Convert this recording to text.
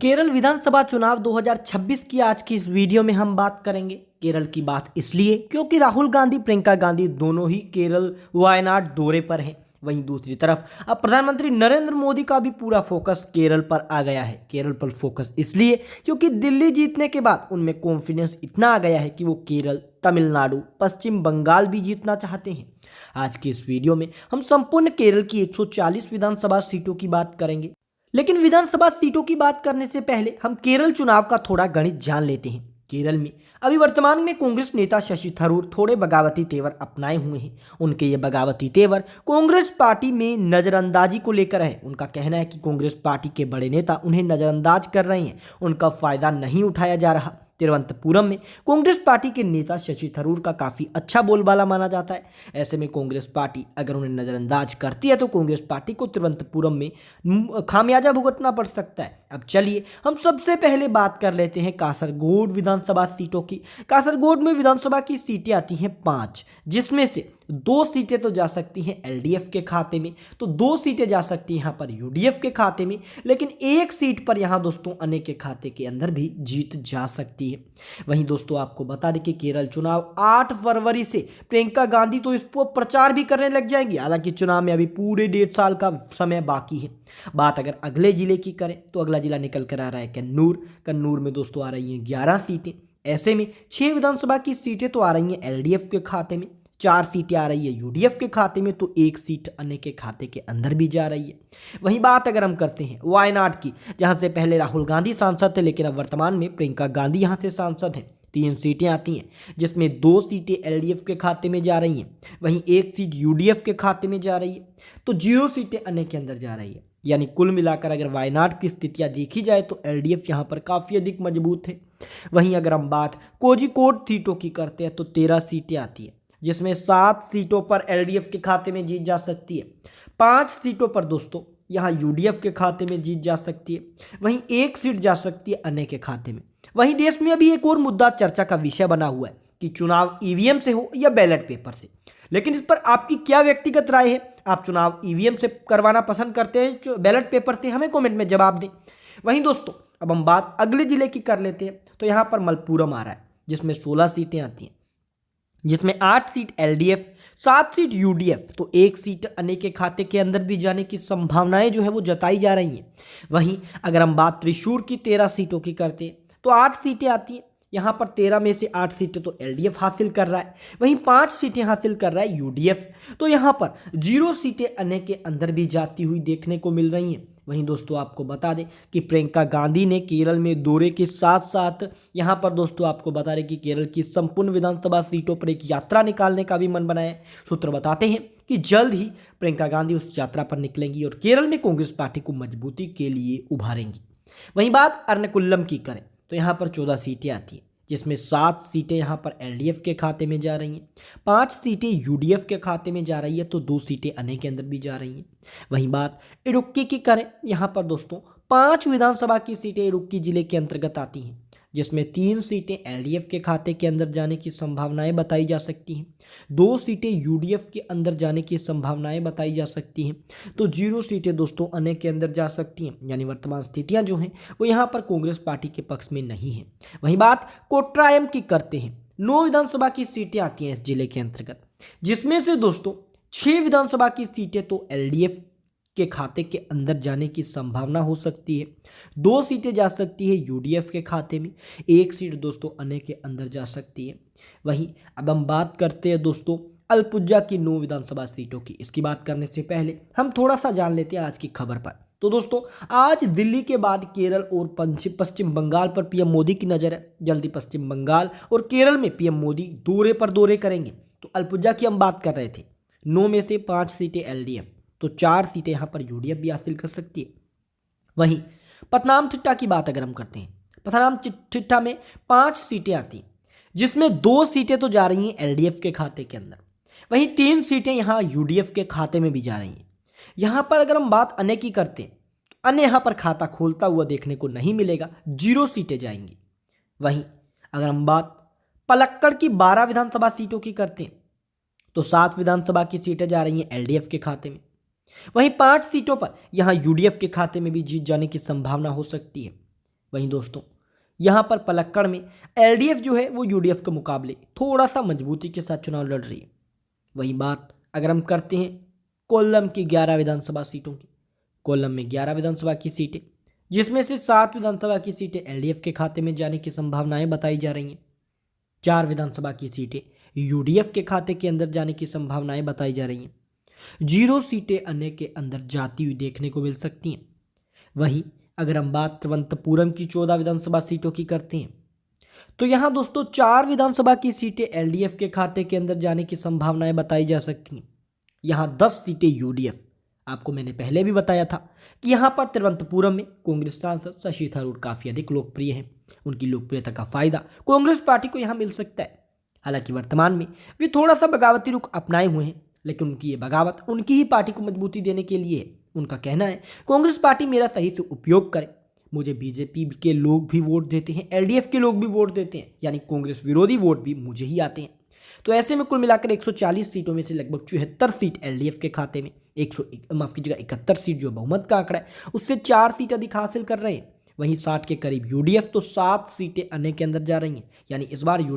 केरल विधानसभा चुनाव 2026 की आज की इस वीडियो में हम बात करेंगे। केरल की बात इसलिए क्योंकि राहुल गांधी, प्रियंका गांधी दोनों ही केरल वायनाड दौरे पर हैं। वहीं दूसरी तरफ अब प्रधानमंत्री नरेंद्र मोदी का भी पूरा फोकस केरल पर आ गया है। केरल पर फोकस इसलिए क्योंकि दिल्ली जीतने के बाद उनमें कॉन्फिडेंस इतना आ गया है कि वो केरल, तमिलनाडु, पश्चिम बंगाल भी जीतना चाहते हैं। आज की इस वीडियो में हम संपूर्ण केरल की 140 विधानसभा सीटों की बात करेंगे। लेकिन विधानसभा सीटों की बात करने से पहले हम केरल चुनाव का थोड़ा गणित जान लेते हैं। केरल में अभी वर्तमान में कांग्रेस नेता शशि थरूर थोड़े बगावती तेवर अपनाए हुए हैं। उनके ये बगावती तेवर कांग्रेस पार्टी में नजरअंदाजी को लेकर है। उनका कहना है कि कांग्रेस पार्टी के बड़े नेता उन्हें नजरअंदाज कर रहे हैं, उनका फायदा नहीं उठाया जा रहा। तिरुवनंतपुरम में कांग्रेस पार्टी के नेता शशि थरूर का काफी अच्छा बोलबाला माना जाता है। ऐसे में कांग्रेस पार्टी अगर उन्हें नजरअंदाज करती है तो कांग्रेस पार्टी को तिरुवनंतपुरम में खामियाजा भुगतना पड़ सकता है। अब चलिए हम सबसे पहले बात कर लेते हैं कासरगोड विधानसभा सीटों की। कासरगोड में विधानसभा की सीटें आती हैं 5, जिसमें से 2 सीटें तो जा सकती हैं एलडीएफ के खाते में, तो 2 सीटें जा सकती हैं यहाँ पर यूडीएफ के खाते में, लेकिन 1 सीट पर यहाँ दोस्तों अन्य के खाते के अंदर भी जीत जा सकती है। वहीं दोस्तों आपको बता दें कि केरल चुनाव 8 फरवरी से प्रियंका गांधी तो इस पर प्रचार भी करने लग जाएंगी। हालांकि चुनाव में अभी पूरे 1.5 साल का समय बाकी है। बात अगर अगले जिले की करें तो अगला जिला निकल कर आ रहा है कन्नूर। कन्नूर में दोस्तों आ रही हैं 11 सीटें। ऐसे में 6 विधानसभा की सीटें तो आ रही हैं एलडीएफ के खाते में, 4 सीटें आ रही है यूडीएफ के खाते में, तो 1 सीट अन्य के खाते के अंदर भी जा रही है। वहीं बात अगर हम करते हैं वायनाड की, जहां से पहले राहुल गांधी सांसद थे लेकिन अब वर्तमान में प्रियंका गांधी यहां से सांसद हैं। 3 सीटें आती हैं, जिसमें 2 सीटें एलडीएफ के खाते में जा रही हैं, वहीं 1 सीट यूडीएफ के खाते में जा रही है, तो 0 सीटें अन्य के अंदर जा रही है। यानी कुल मिलाकर अगर वायनाड की स्थितियां देखी जाए तो एलडीएफ यहां पर काफ़ी अधिक मजबूत है। वहीं अगर हम बात कोझिकोड सीटों की करते हैं तो 13 सीटें आती हैं, जिसमें 7 सीटों पर एलडीएफ के खाते में जीत जा सकती है, 5 सीटों पर दोस्तों यहाँ यूडीएफ के खाते में जीत जा सकती है, वहीं 1 सीट जा सकती है अन्य के खाते में। वहीं देश में अभी एक और मुद्दा चर्चा का विषय बना हुआ है कि चुनाव ईवीएम से हो या बैलेट पेपर से। लेकिन इस पर आपकी क्या व्यक्तिगत राय है? आप चुनाव ईवीएम से करवाना पसंद करते हैं बैलेट पेपर से? हमें कमेंट में जवाब दें। वहीं दोस्तों अब हम बात अगले जिले की कर लेते हैं, तो यहाँ पर मलप्पुरम आ रहा है, जिसमें 16 सीटें आती हैं, जिसमें 8 सीट एलडीएफ, 7 सीट यूडीएफ, तो 1 सीट अन्य के खाते के अंदर भी जाने की संभावनाएं जो है वो जताई जा रही हैं। वहीं अगर हम बात त्रिशूर की 13 सीटों की करते हैं तो 8 सीटें आती हैं। यहाँ पर 13 में से 8 सीटें तो एलडीएफ हासिल कर रहा है, वहीं 5 सीटें हासिल कर रहा है यूडीएफ, तो यहाँ पर 0 सीटें अन्य के अंदर भी जाती हुई देखने को मिल रही हैं। वहीं दोस्तों आपको बता दें कि प्रियंका गांधी ने केरल में दौरे के साथ साथ यहाँ पर दोस्तों आपको बता दें कि केरल की संपूर्ण विधानसभा सीटों पर एक यात्रा निकालने का भी मन बनाया है। सूत्र बताते हैं कि जल्द ही प्रियंका गांधी उस यात्रा पर निकलेंगी और केरल में कांग्रेस पार्टी को मजबूती के लिए उभारेंगी। वहीं बात अर्नाकुलम की करें तो यहाँ पर 14 सीटें आती हैं, जिसमें 7 सीटें यहाँ पर एलडीएफ के खाते में जा रही हैं, 5 सीटें यूडीएफ के खाते में जा रही है, तो 2 सीटें अन्य के अंदर भी जा रही हैं। वहीं बात इडुक्की की करें, यहाँ पर दोस्तों 5 विधानसभा की सीटें इडुक्की जिले के अंतर्गत आती हैं, जिसमें 3 सीटें एलडीएफ के खाते के अंदर जाने की संभावनाएं बताई जा सकती हैं, 2 सीटें यूडीएफ के अंदर जाने की संभावनाएं बताई जा सकती हैं, तो 0 सीटें दोस्तों अन्य के अंदर जा सकती हैं। यानी वर्तमान स्थितियां जो हैं वो यहाँ पर कांग्रेस पार्टी के पक्ष में नहीं है। वहीं बात कोट्रायम की करते हैं, 9 विधानसभा की सीटें आती हैं इस जिले के अंतर्गत, जिसमें से दोस्तों 6 विधानसभा की सीटें तो एलडीएफ के खाते के अंदर जाने की संभावना हो सकती है, 2 सीटें जा सकती है यूडीएफ के खाते में, 1 सीट दोस्तों अन्य के अंदर जा सकती है। वहीं अब हम बात करते हैं दोस्तों अलपुजा की 9 विधानसभा सीटों की। इसकी बात करने से पहले हम थोड़ा सा जान लेते हैं आज की खबर पर। तो दोस्तों आज दिल्ली के बाद केरल और पश्चिम बंगाल पर पीएम मोदी की नज़र है। जल्दी पश्चिम बंगाल और केरल में पीएम मोदी दौरे पर दौरे करेंगे। तो अलपुजा की हम बात कर रहे थे, 9 में से 5 सीटें एलडीएफ, तो 4 सीटें यहाँ पर यूडीएफ भी हासिल कर सकती है। वहीं पथनामथिट्टा की बात अगर हम करते हैं, पथनामथिट्टा में 5 सीटें आती हैं, जिसमें 2 सीटें तो जा रही हैं एलडीएफ के खाते के अंदर, वहीं 3 सीटें यहाँ यूडीएफ के खाते में भी जा रही हैं। यहाँ पर अगर हम बात अन्य की करते हैं तो अन्य यहाँ पर खाता खोलता हुआ देखने को नहीं मिलेगा, 0 सीटें जाएंगी। वहीं अगर हम बात पलक्कड़ की 12 विधानसभा सीटों की करते हैं तो 7 विधानसभा की सीटें जा रही हैं एलडीएफ के खाते में, वहीं 5 सीटों पर यहां यूडीएफ के खाते में भी जीत जाने की संभावना हो सकती है। वहीं दोस्तों यहाँ पर पलक्कड़ में एलडीएफ जो है वो यूडीएफ के मुकाबले थोड़ा सा मजबूती के साथ चुनाव लड़ रही है। वहीं बात अगर हम करते हैं कोल्लम की 11 विधानसभा सीटों की, कोल्लम में 11 विधानसभा की सीटें, जिसमें से 7 विधानसभा की सीटें एलडीएफ के खाते में जाने की संभावनाएं बताई जा रही हैं। 4 विधानसभा की सीटें यूडीएफ के खाते के अंदर जाने की संभावनाएं बताई जा रही हैं। 0 सीटें अन्य के अंदर जाती हुई देखने को मिल सकती हैं। वहीं अगर हम बात तिरुवनंतपुरम की 14 विधानसभा सीटों की करते हैं तो यहां दोस्तों 4 विधानसभा की सीटें एलडीएफ के खाते के अंदर जाने की संभावनाएं बताई जा सकती हैं। यहां 10 सीटें यूडीएफ। आपको मैंने पहले भी बताया था कि यहां पर तिरुवनंतपुरम में कांग्रेस सांसद शशि थरूर काफी अधिक लोकप्रिय हैं। उनकी लोकप्रियता का फायदा कांग्रेस पार्टी को यहां मिल सकता है। हालांकि वर्तमान में वे थोड़ा सा बगावती रुख अपनाए हुए हैं, लेकिन उनकी ये बगावत उनकी ही पार्टी को मजबूती देने के लिए है। उनका कहना है कांग्रेस पार्टी मेरा सही से उपयोग करे, मुझे बीजेपी के लोग भी वोट देते हैं, एलडीएफ के लोग भी वोट देते हैं, यानी कांग्रेस विरोधी वोट भी मुझे ही आते हैं। तो ऐसे में कुल मिलाकर 140 सीटों में से लगभग 74 सीट एलडीएफ के खाते में, 71 सीट जो बहुमत का आंकड़ा है उससे 4 सीट अधिक हासिल कर रहे हैं। वहीं 60 के करीब यूडीएफ, तो 7 सीटें अन्य के अंदर जा रही हैं। यानी इस बार यूडीएफ